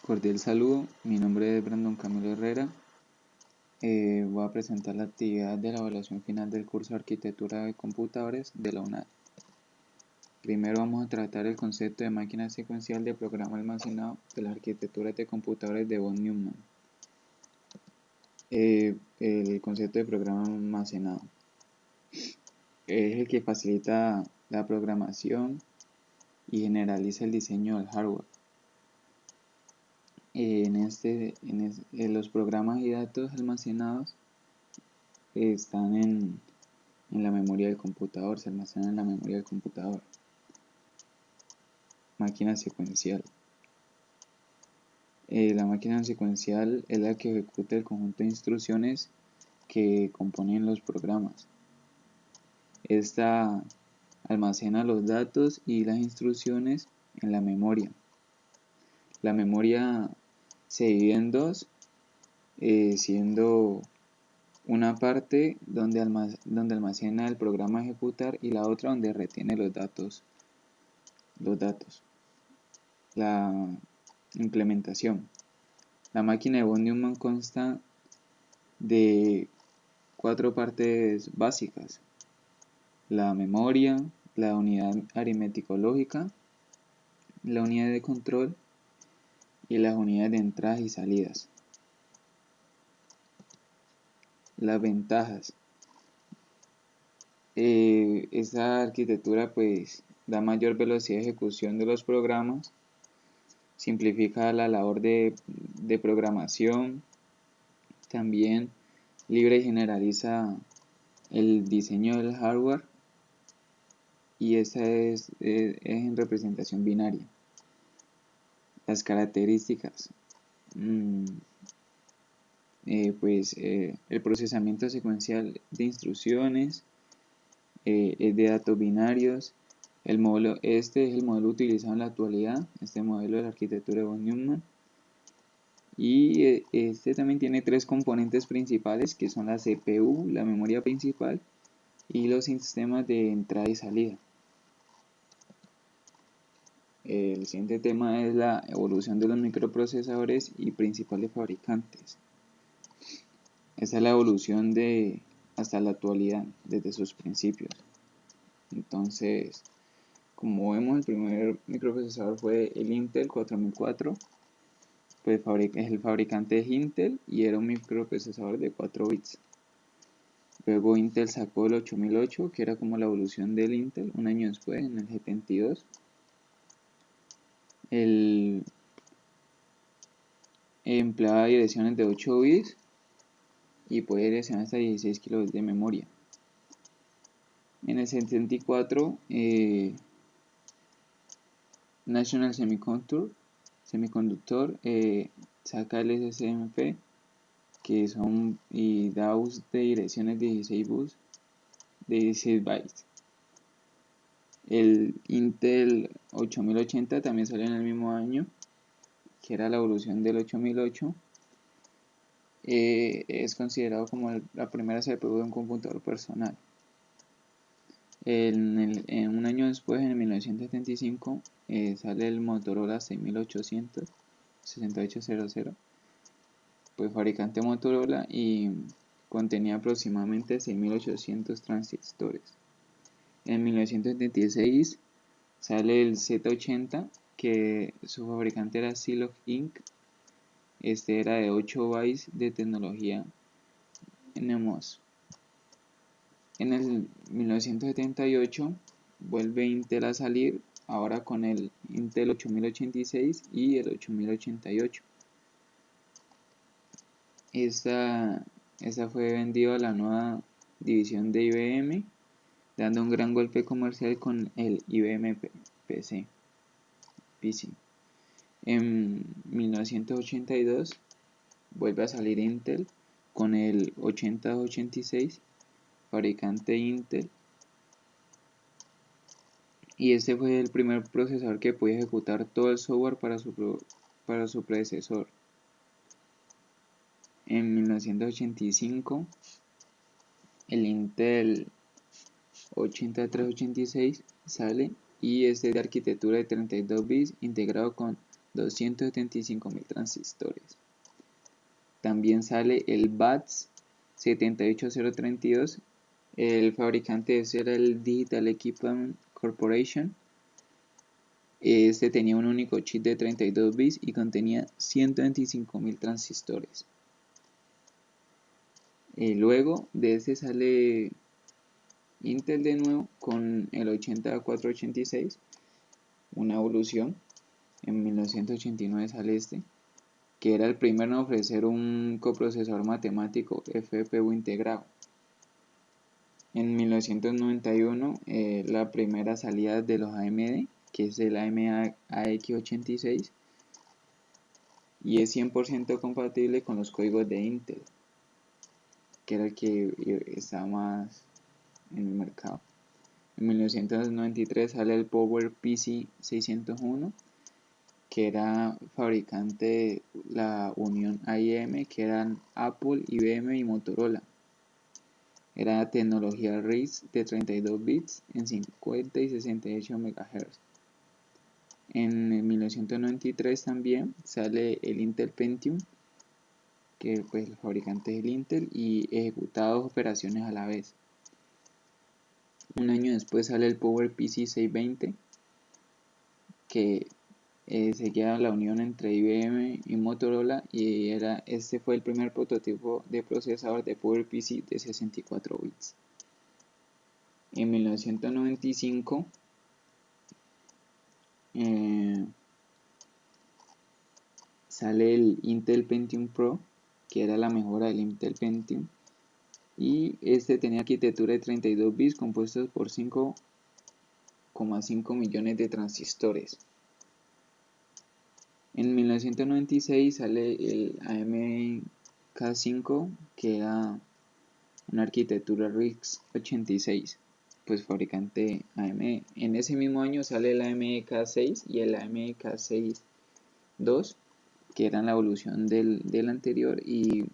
Cordial saludo, mi nombre es Brandon Camilo Herrera. Voy a presentar la actividad de la evaluación final del curso de Arquitectura de Computadores de la UNAD. Primero vamos a tratar el concepto de máquina secuencial de programa almacenado de las arquitecturas de computadores de von Neumann. El concepto de programa almacenado es el que facilita la programación y generaliza el diseño del hardware. Los programas y datos almacenados están en la memoria del computador, se almacenan en la memoria del computador. Máquina secuencial. La máquina secuencial es la que ejecuta el conjunto de instrucciones que componen los programas. Esta almacena los datos y las instrucciones en la memoria. La memoria se divide en dos, siendo una parte donde almacena el programa a ejecutar y la otra donde retiene los datos. La implementación. La máquina de von Neumann consta de 4 partes básicas: la memoria, la unidad aritmético-lógica, la unidad de control y las unidades de entradas y salidas. Las ventajas. Esta arquitectura pues da mayor velocidad de ejecución de los programas, simplifica la labor de programación, también libre y generaliza el diseño del hardware, y esta es en representación binaria. Las características. El procesamiento secuencial de instrucciones es de datos binarios. Este es el modelo utilizado en la actualidad, este modelo de la arquitectura de von Neumann. Y este también tiene 3 componentes principales, que son la CPU, la memoria principal y los sistemas de entrada y salida. El siguiente tema es la evolución de los microprocesadores y principales fabricantes. Esa es la evolución hasta la actualidad, desde sus principios. Entonces, como vemos, el primer microprocesador fue el Intel 4004. Pues el fabricante es Intel y era un microprocesador de 4 bits. Luego Intel sacó el 8008, que era como la evolución del Intel, un año después, en el 72. Empleaba direcciones de 8 bits y puede direccionar hasta 16 KB de memoria. En el 74, National Semiconductor saca el SSMP, que son y da uso de direcciones de 16 bytes. El Intel 8080 también salió en el mismo año, que era la evolución del 8008. Es considerado como la primera CPU de un computador personal. Un año después, en 1975, sale el Motorola 6800, pues fabricante Motorola, y contenía aproximadamente 6800 transistores. En 1976 sale el Z80, que su fabricante era Zilog Inc. Este era de 8 bytes de tecnología NMOS. En el 1978 vuelve Intel a salir, ahora con el Intel 8086 y el 8088. Esta fue vendida a la nueva división de IBM, dando un gran golpe comercial con el IBM PC. En 1982 vuelve a salir Intel con el 8086, fabricante Intel, y este fue el primer procesador que podía ejecutar todo el software para su predecesor. En 1985 el Intel 8386 sale, y este es de arquitectura de 32 bits integrado con 275.000 transistores. También sale el BATS 78032. El fabricante de ese era el Digital Equipment Corporation. Este tenía un único chip de 32 bits y contenía 125.000 transistores. Luego de este sale Intel de nuevo con el 80486, una evolución. En 1989 sale este, que era el primero en ofrecer un coprocesador matemático FPU integrado. En 1991 la primera salida de los AMD, que es el AMD AX86, y es 100% compatible con los códigos de Intel, que era el que estaba más en el mercado. En 1993 sale el PowerPC 601, que era fabricante de la unión AIM, que eran Apple, IBM y Motorola. Era tecnología RISC de 32 bits en 50 y 68 MHz. En 1993 también sale el Intel Pentium, que pues el fabricante es el Intel, y ejecutaba 2 operaciones a la vez. Un año después sale el PowerPC 620, que seguía la unión entre IBM y Motorola, y este fue el primer prototipo de procesador de PowerPC de 64 bits. En 1995 sale el Intel Pentium Pro, que era la mejora del Intel Pentium, y este tenía arquitectura de 32 bits compuestos por 5,5 millones de transistores. En 1996 sale el AMD K5, que era una arquitectura RISC 86, pues fabricante AMD. En ese mismo año sale el AMD K6 y el AMD K6 II, que eran la evolución del anterior, y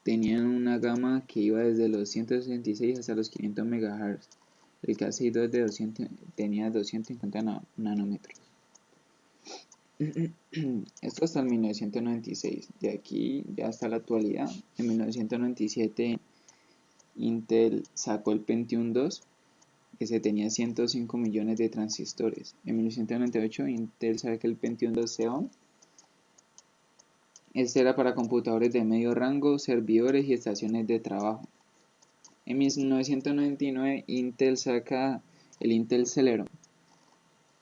tenían una gama que iba desde los 166 hasta los 500 MHz. El K6 II tenía 250 nanómetros. Esto hasta el 1996. De aquí ya hasta la actualidad. En 1997 Intel sacó el Pentium II, que se tenía 105 millones de transistores. En 1998 Intel saca el Pentium II Xeon. Este era para computadores de medio rango, servidores y estaciones de trabajo. En 1999 Intel saca el Intel Celeron,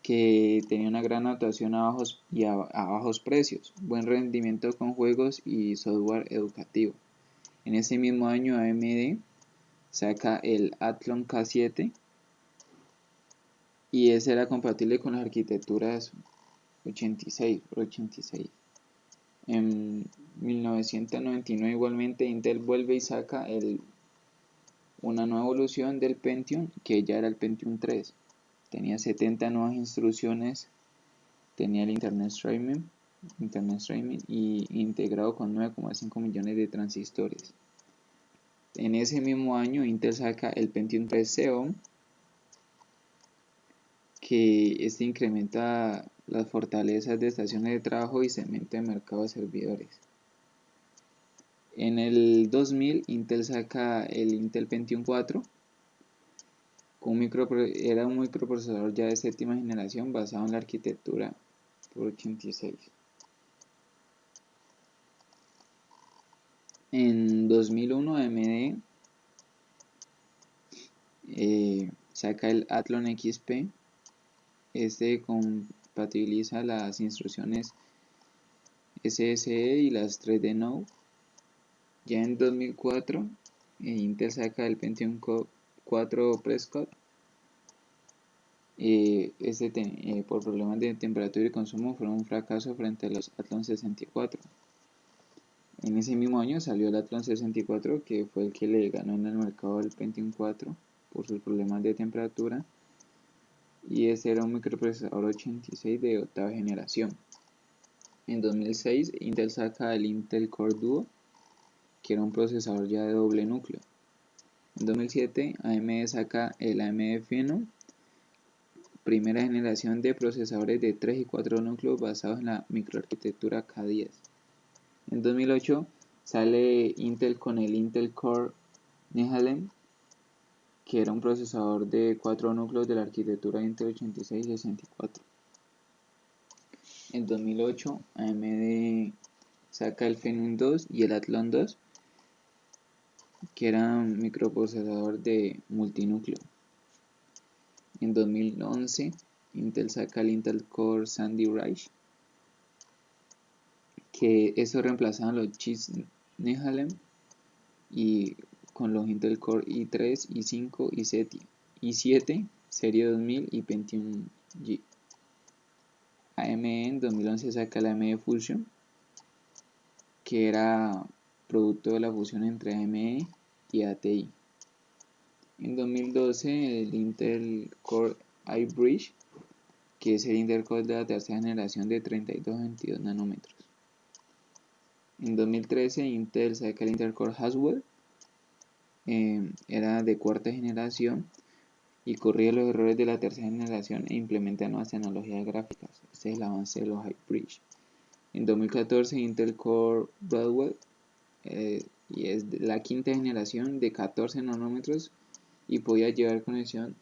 que tenía una gran actuación a bajos precios, buen rendimiento con juegos y software educativo. En ese mismo año AMD saca el Athlon K7, y ese era compatible con las arquitecturas 86 por 86. En 1999 igualmente Intel vuelve y saca una nueva evolución del Pentium, que ya era el Pentium 3. Tenía 70 nuevas instrucciones, tenía el Internet Streaming y integrado con 9,5 millones de transistores. En ese mismo año Intel saca el Pentium 3 Xeon, que este incrementa las fortalezas de estaciones de trabajo y segmento de mercado de servidores. En el 2000 Intel saca el Intel Pentium 4, era un microprocesador ya de séptima generación basado en la arquitectura por 86. En 2001 AMD saca el Athlon XP. Este compatibiliza las instrucciones SSE y las 3D Node. Ya en 2004 Intel saca el Pentium 4 Prescott. Por problemas de temperatura y consumo fue un fracaso frente a los Athlon 64. En ese mismo año salió el Athlon 64, que fue el que le ganó en el mercado al Pentium 4 por sus problemas de temperatura, y ese era un microprocesador 86 de octava generación. En 2006 Intel saca el Intel Core Duo, que era un procesador ya de doble núcleo. En 2007 AMD saca el AMD Phenom, primera generación de procesadores de 3 y 4 núcleos basados en la microarquitectura K10. En 2008 sale Intel con el Intel Core Nehalem, que era un procesador de 4 núcleos de la arquitectura Intel 8664. En 2008 AMD saca el Phenom 2 y el Athlon 2, que era un microprocesador de multinúcleo. En 2011 Intel saca el Intel Core Sandy Ridge, que eso reemplazaban los chips Nehalem y con los Intel Core i3, i5, i7, serie 2000 y Pentium G. AMD en 2011 saca la AMD Fusion, que era producto de la fusión entre AMD y ATI. En 2012 el Intel Core iBridge, que es el Intel Core de la tercera generación de 32 a 22 nanómetros. En 2013 Intel saca el Intel Core Haswell, era de cuarta generación y corría los errores de la tercera generación e implementa nuevas tecnologías gráficas. Este es el avance de los iBridge. En 2014 Intel Core Broadwell, y es la quinta generación de 14 nanómetros y pueden llevar conexión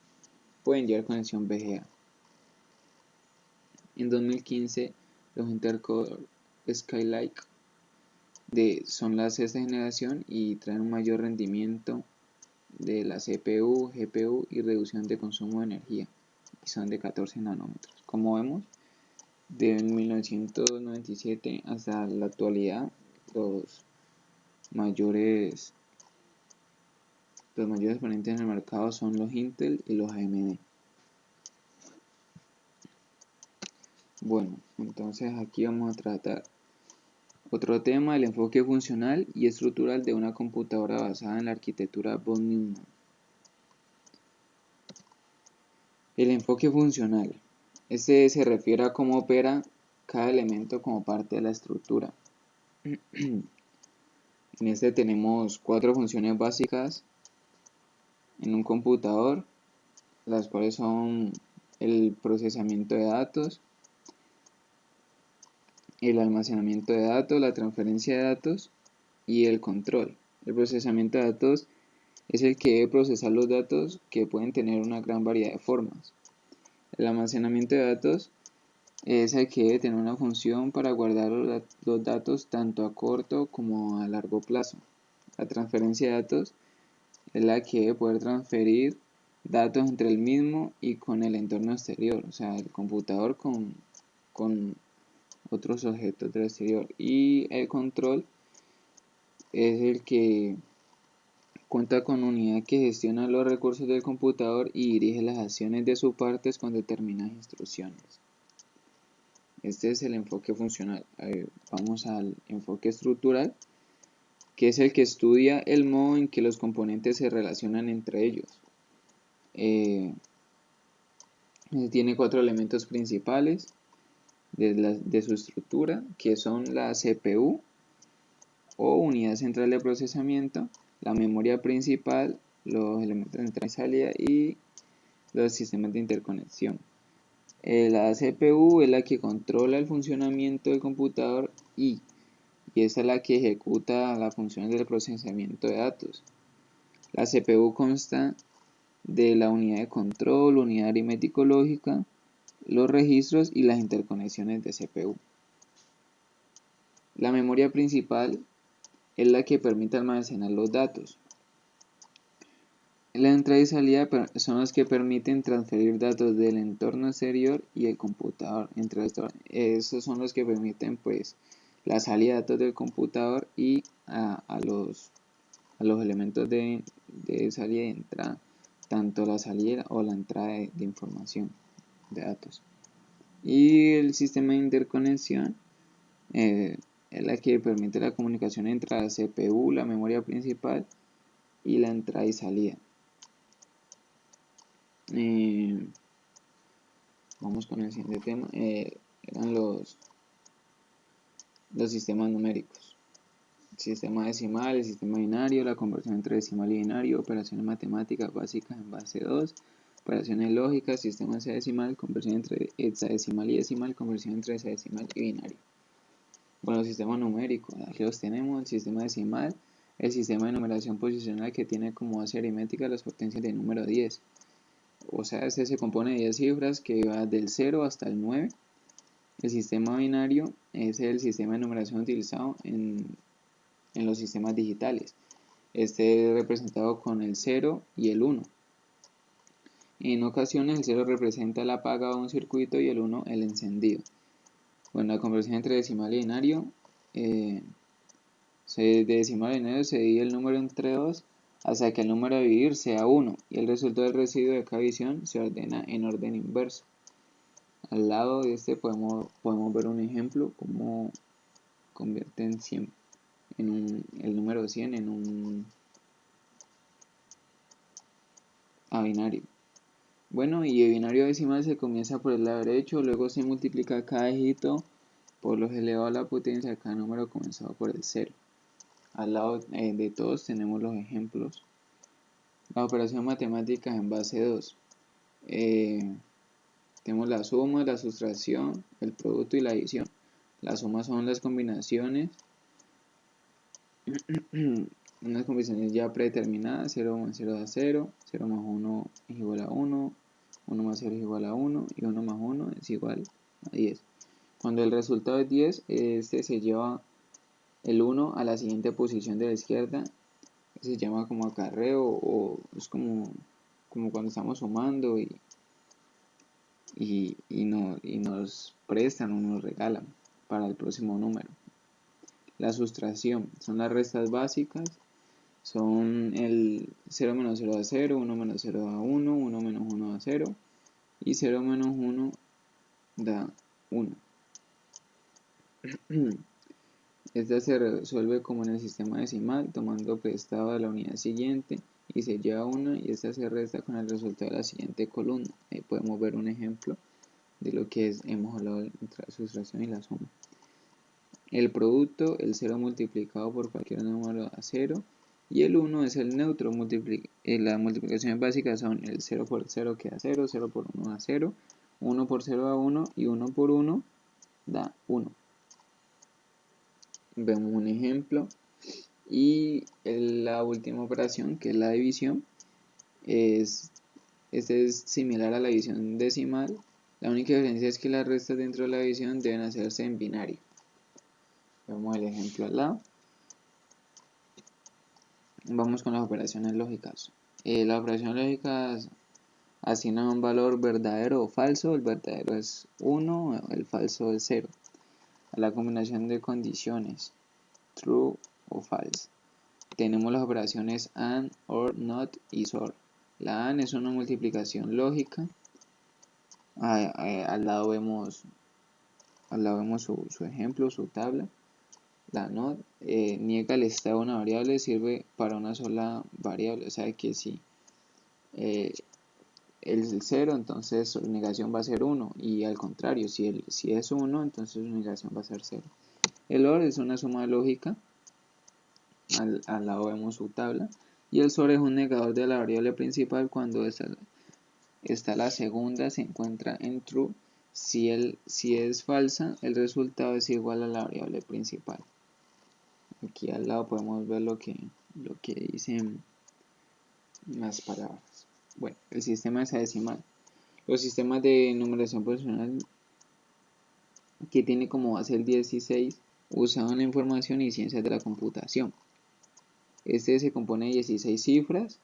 VGA. En 2015 los Intel Core Skylake son la sexta generación y traen un mayor rendimiento de la CPU, GPU y reducción de consumo de energía, y son de 14 nanómetros. Como vemos, de 1997 hasta la actualidad, los mayores exponentes en el mercado son los Intel y los AMD. Bueno, entonces aquí vamos a tratar otro tema, el enfoque funcional y estructural de una computadora basada en la arquitectura von Neumann. El enfoque funcional. Este se refiere a cómo opera cada elemento como parte de la estructura. En este tenemos 4 funciones básicas en un computador, las cuales son el procesamiento de datos, el almacenamiento de datos, la transferencia de datos y el control. El procesamiento de datos es el que debe procesar los datos, que pueden tener una gran variedad de formas. El almacenamiento de datos es el que debe tener una función para guardar los datos tanto a corto como a largo plazo. La transferencia de datos es la que debe poder transferir datos entre el mismo y con el entorno exterior, o sea, el computador con otros objetos del exterior. Y el control es el que cuenta con unidad que gestiona los recursos del computador y dirige las acciones de sus partes con determinadas instrucciones. Este es el enfoque funcional. Vamos al enfoque estructural, que es el que estudia el modo en que los componentes se relacionan entre ellos. Tiene 4 elementos principales de su estructura, que son la CPU o unidad central de procesamiento, la memoria principal, los elementos de entrada y salida y los sistemas de interconexión. La CPU es la que controla el funcionamiento del computador y esa es la que ejecuta las funciones del procesamiento de datos. La CPU consta de la unidad de control, unidad aritmético-lógica, los registros y las interconexiones de CPU. La memoria principal es la que permite almacenar los datos. La entrada y salida son las que permiten transferir datos del entorno exterior y el computador. Esos son los que permiten pues la salida de datos del computador y a los elementos de salida y entrada, tanto la salida o la entrada de información de datos. Y el sistema de interconexión es la que permite la comunicación entre la CPU, la memoria principal y la entrada y salida. Vamos con el siguiente tema. Eran los sistemas numéricos: el sistema decimal, el sistema binario, la conversión entre decimal y binario, operaciones matemáticas básicas en base 2, operaciones lógicas, sistema hexadecimal, conversión entre hexadecimal y decimal, conversión entre hexadecimal y binario. Bueno, sistema numérico, aquí los tenemos, el sistema decimal, el sistema de numeración posicional que tiene como base aritmética las potencias del número 10. O sea, este se compone de 10 cifras que va del 0 hasta el 9. El sistema binario es el sistema de numeración utilizado en los sistemas digitales. Este es representado con el 0 y el 1. En ocasiones el 0 representa el apagado de un circuito y el 1 el encendido. Bueno, la conversión entre decimal y binario, de decimal a binario se divide el número entre 2 hasta que el número a dividir sea 1 y el resultado del residuo de cada división se ordena en orden inverso. Al lado de este podemos ver un ejemplo cómo convierten 100 el número 100 en un a binario. Bueno, y el binario decimal se comienza por el lado derecho, luego se multiplica cada dígito por los elevado a la potencia de cada número comenzado por el 0. Al lado de todos tenemos los ejemplos. Las operaciones matemáticas en base 2. Tenemos la suma, la sustracción, el producto y la adición. La suma son las combinaciones, unas combinaciones ya predeterminadas, 0 más 0 da 0, 0 más 1 es igual a 1, 1 más 0 es igual a 1 y 1 más 1 es igual a 10. Cuando el resultado es 10, este se lleva el 1 a la siguiente posición de la izquierda. Se llama como acarreo o es como cuando estamos sumando y nos prestan o nos regalan para el próximo número. La sustracción son las restas básicas, son el 0 menos 0 da 0, 1 menos 0 da 1, 1 menos 1 da 0 y 0 menos 1 da 1. Esta se resuelve como en el sistema decimal, tomando prestado de la unidad siguiente y se lleva una y esta se resta con el resultado de la siguiente columna. Ahí podemos ver un ejemplo de lo que hemos hablado entre la sustracción y la suma. El producto, el 0 multiplicado por cualquier número da 0 y el 1 es el neutro. Las multiplicaciones básicas son el 0 por 0 que da 0, 0 por 1 da 0, 1 por 0 da 1 y 1 por 1 da 1. Vemos un ejemplo y la última operación, que es la división, es similar a la división decimal. La única diferencia es que las restas dentro de la división deben hacerse en binario. Vemos el ejemplo al lado. Vamos con las operaciones lógicas. Las operaciones lógicas asignan un valor verdadero o falso. El verdadero es 1, el falso es 0. A la combinación de condiciones, true o false. Tenemos las operaciones AND, OR, NOT y SOR. La AND es una multiplicación lógica. Al lado vemos su ejemplo, su tabla. La NOT niega el estado de una variable, sirve para una sola variable. O sea que si el 0, entonces su negación va a ser 1. Y al contrario, si es 1, entonces su negación va a ser 0. El OR es una suma lógica. Al lado vemos su tabla. Y el SOR es un negador de la variable principal cuando esta la segunda se encuentra en true. Si es falsa, el resultado es igual a la variable principal. Aquí al lado podemos ver lo que dicen las palabras. Bueno, el sistema hexadecimal. Los sistemas de numeración posicional que tiene como base el 16 usan la información y ciencias de la computación. Este se compone de 16 cifras.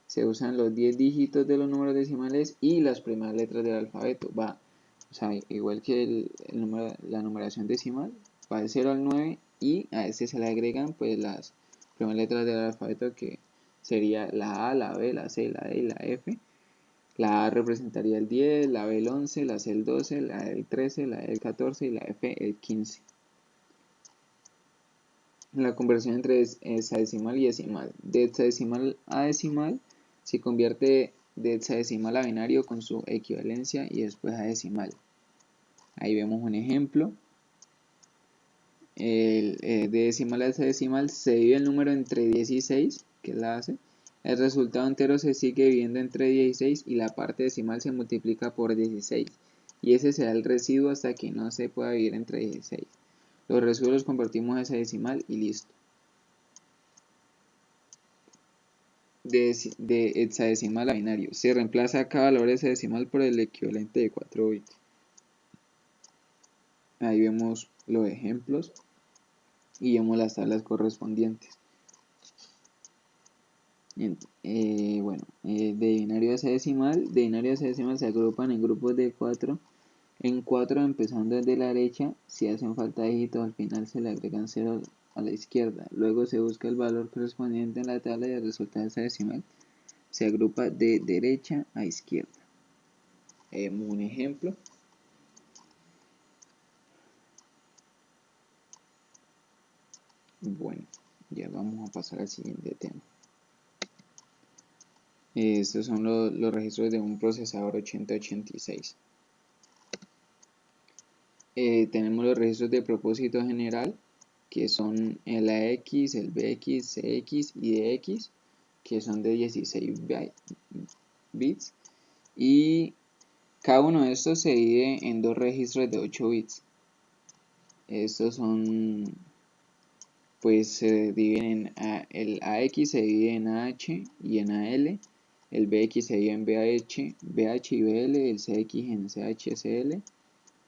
Se usan los 10 dígitos de los números decimales y las primeras letras del alfabeto. O sea, igual que la numeración decimal, va del 0 al 9 y a este se le agregan pues las primeras letras del alfabeto, que sería la A, la B, la C, la D y la F. La A representaría el 10, la B el 11, la C el 12, la D el 13, la E el 14 y la F el 15. La conversión entre hexadecimal y decimal. De hexadecimal a decimal se convierte de hexadecimal a binario con su equivalencia y después a decimal. Ahí vemos un ejemplo. De decimal a hexadecimal se divide el número entre 16, que es la base, El resultado entero se sigue dividiendo entre 16 y la parte decimal se multiplica por 16. Y ese será el residuo hasta que no se pueda dividir entre 16. Los residuos los convertimos a hexadecimal y listo. De hexadecimal a binario. Se reemplaza cada valor hexadecimal por el equivalente de 4 bits. Ahí vemos los ejemplos y vemos las tablas correspondientes. De binario a hexadecimal se agrupan en grupos de 4. En 4 empezando desde la derecha, si hacen falta dígitos al final se le agregan 0 a la izquierda. Luego se busca el valor correspondiente en la tabla y el resultado hexadecimal se agrupa de derecha a izquierda. Un ejemplo. Bueno, ya vamos a pasar al siguiente tema. Estos son los registros de un procesador 8086. Tenemos los registros de propósito general, que son el AX, el BX, CX y DX, que son de 16 bits. Y cada uno de estos se divide en dos registros de 8 bits. Estos son, pues se dividen el AX se divide en AH y en AL, el BX se divide en BH y BL, el CX en CH, CL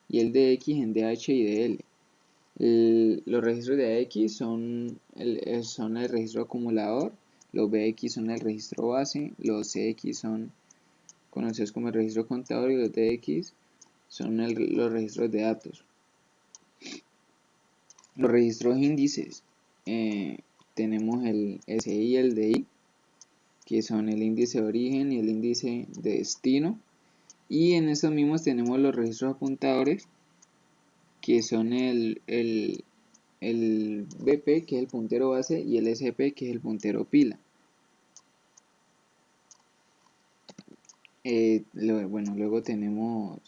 y el DX en DH y DL. Los registros de AX son el registro acumulador, los BX son el registro base, los CX son conocidos como el registro contador y los DX son los registros de datos. Los registros índices, tenemos el SI y el DI, que son el índice de origen y el índice de destino. Y en estos mismos tenemos los registros apuntadores, que son el BP, que es el puntero base, y el SP, que es el puntero pila. Luego tenemos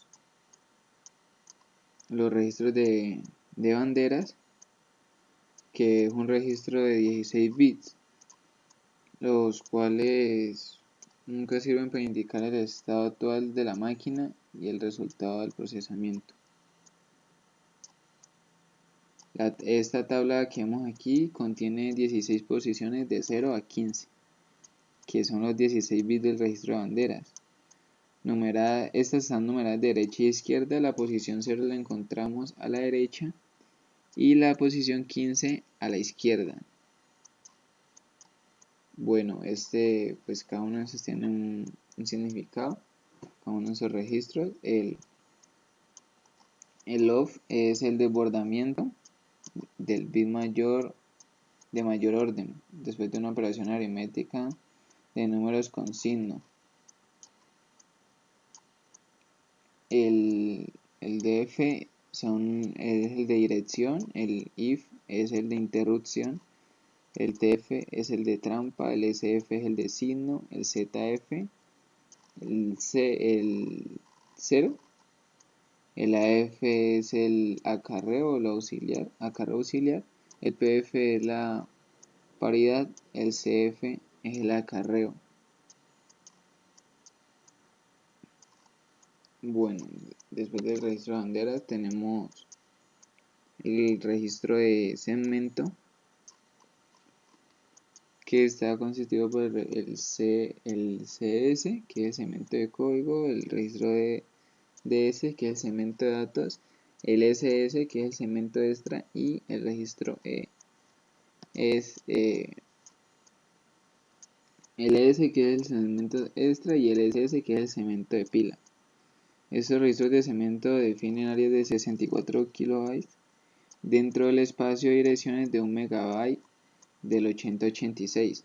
los registros de banderas, que es un registro de 16 bits, los cuales nunca sirven para indicar el estado actual de la máquina y el resultado del procesamiento. Esta tabla que vemos aquí contiene 16 posiciones de 0 a 15, que son los 16 bits del registro de banderas. Estas están numeradas de derecha y izquierda. La posición 0 la encontramos a la derecha y la posición 15 a la izquierda. Bueno, pues cada uno de estos tiene un significado, cada uno de esos registros. El off es el desbordamiento del bit de mayor orden después de una operación aritmética de números con signo. El df es el de dirección, el if es el de interrupción, el tf es el de trampa, el sf es el de signo, el zf, el 0, el AF es el acarreo o acarreo auxiliar, el PF es la paridad, el CF es el acarreo. Bueno, después del registro de banderas tenemos el registro de segmento, que está constituido por el CS, que es segmento de código, el registro de DS, que es el segmento de datos, el SS, que es el segmento extra, y el registro E es el ES, que es el segmento extra, y el SS, que es el segmento de pila. Estos registros de segmento definen áreas de 64 KB dentro del espacio de direcciones de 1 MB del 8086.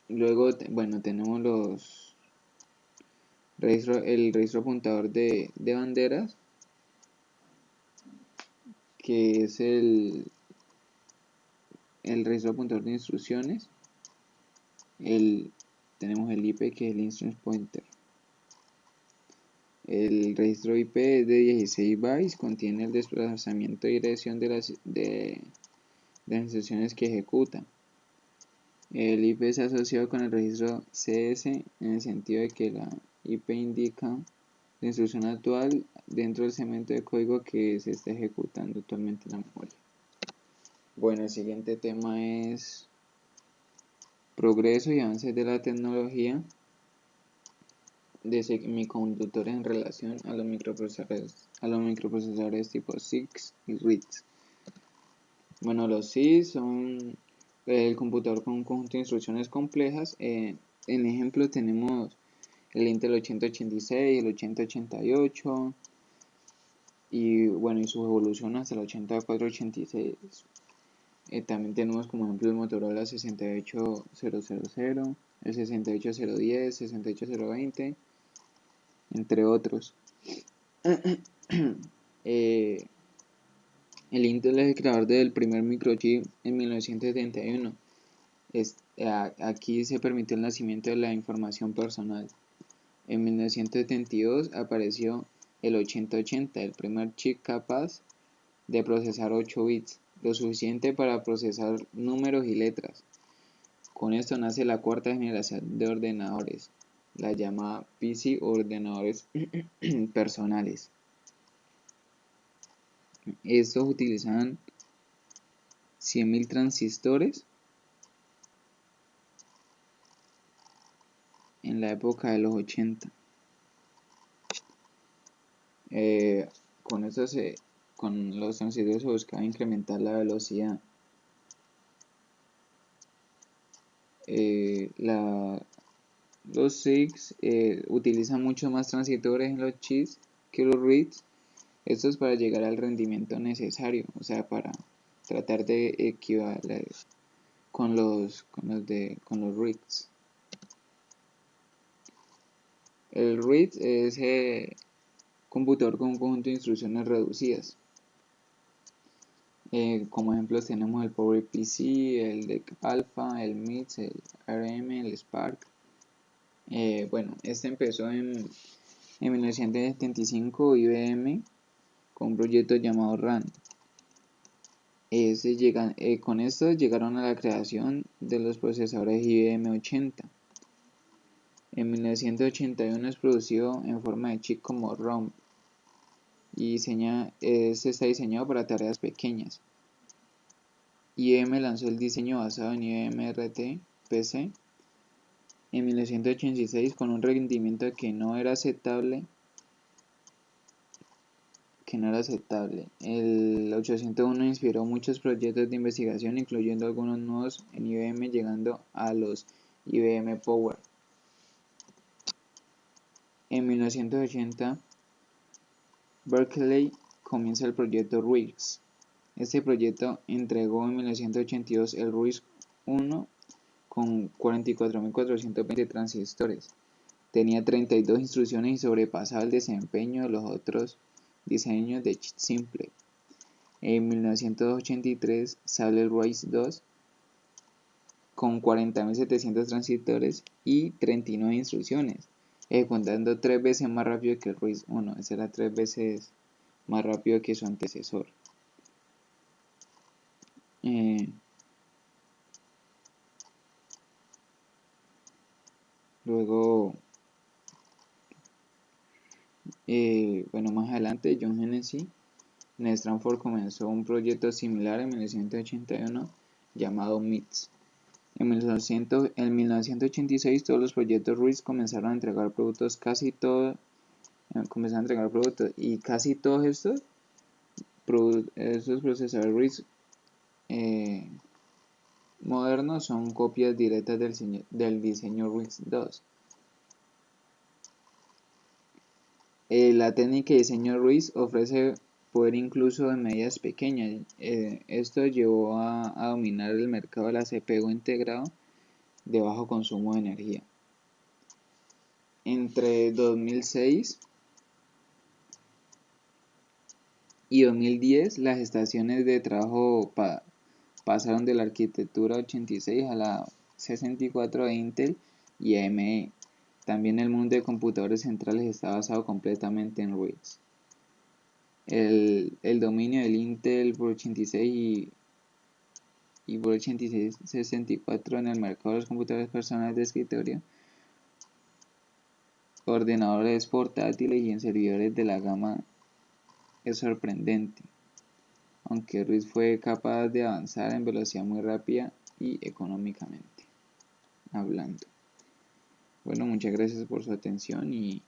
Luego, tenemos el registro apuntador de banderas, que es el registro apuntador de instrucciones. Tenemos el IP, que es el Instruction Pointer. El registro IP es de 16 bytes, contiene el desplazamiento y dirección de las instrucciones que ejecuta. El IP se asoció con el registro CS en el sentido de que la IP indica la instrucción actual dentro del segmento de código que se está ejecutando actualmente en la memoria. Bueno, el siguiente tema es progreso y avances de la tecnología de semiconductores en relación a los microprocesadores tipo CISC y RISC. Bueno, los CISC son el computador con un conjunto de instrucciones complejas. En ejemplo tenemos el Intel 8086, el 8088 y bueno, y su evolución hasta el 8486. También tenemos como ejemplo el Motorola 68000, el 68010, 68020, entre otros. El Intel es el creador del primer microchip en 1971. Aquí se permitió el nacimiento de la información personal. En 1972 apareció el 8080, el primer chip capaz de procesar 8 bits, lo suficiente para procesar números y letras. Con esto nace la cuarta generación de ordenadores, la llamada PC o ordenadores personales. Estos utilizaban 100.000 transistores en la época de los 80. Con los transistores se buscaba incrementar la velocidad. Los CISC utilizan mucho más transistores en los chips que los RISC. Esto es para llegar al rendimiento necesario, o sea, para tratar de equivaler con los RISC. El RISC es computador con un conjunto de instrucciones reducidas. Como ejemplos tenemos el PowerPC, el DEC Alpha, el MIPS, el ARM, el Spark. Bueno, este empezó en 1975 IBM con un proyecto llamado RAND. Con esto llegaron a la creación de los procesadores IBM 80. En 1981 es producido en forma de chip como ROM y este está diseñado para tareas pequeñas. IBM lanzó el diseño basado en IBM RT PC en 1986 con un rendimiento que no era aceptable. El 801 inspiró muchos proyectos de investigación, incluyendo algunos nuevos en IBM, llegando a los IBM Power. En 1980, Berkeley comienza el proyecto RISC. Este proyecto entregó en 1982 el RISC-1 con 44.420 transistores. Tenía 32 instrucciones y sobrepasaba el desempeño de los otros diseños de chip simple. En 1983 sale el RISC-2 con 40.700 transistores y 39 instrucciones, ejecutando 3 veces más rápido que el RISC-1. Ese era 3 veces más rápido que su antecesor. Luego, bueno, más adelante, John Hennessy en Stanford comenzó un proyecto similar en 1981 llamado MIPS. En 1986 todos los proyectos RISC comenzaron a entregar productos y casi todos estos procesadores RISC modernos son copias directas del diseño RISC-2. La técnica de diseño RISC ofrece poder incluso en medidas pequeñas. Esto llevó a dominar el mercado de la CPU integrado de bajo consumo de energía. Entre 2006 y 2010 las estaciones de trabajo pasaron de la arquitectura 86 a la 64 de Intel y AMD. También el mundo de computadores centrales está basado completamente en RISC. El dominio del Intel por 86 y por 8664 en el mercado de los computadores personales de escritorio, ordenadores portátiles y en servidores de la gama es sorprendente, aunque Ruiz fue capaz de avanzar en velocidad muy rápida y económicamente hablando. Bueno, muchas gracias por su atención y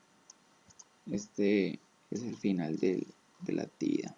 este es el final de la actividad.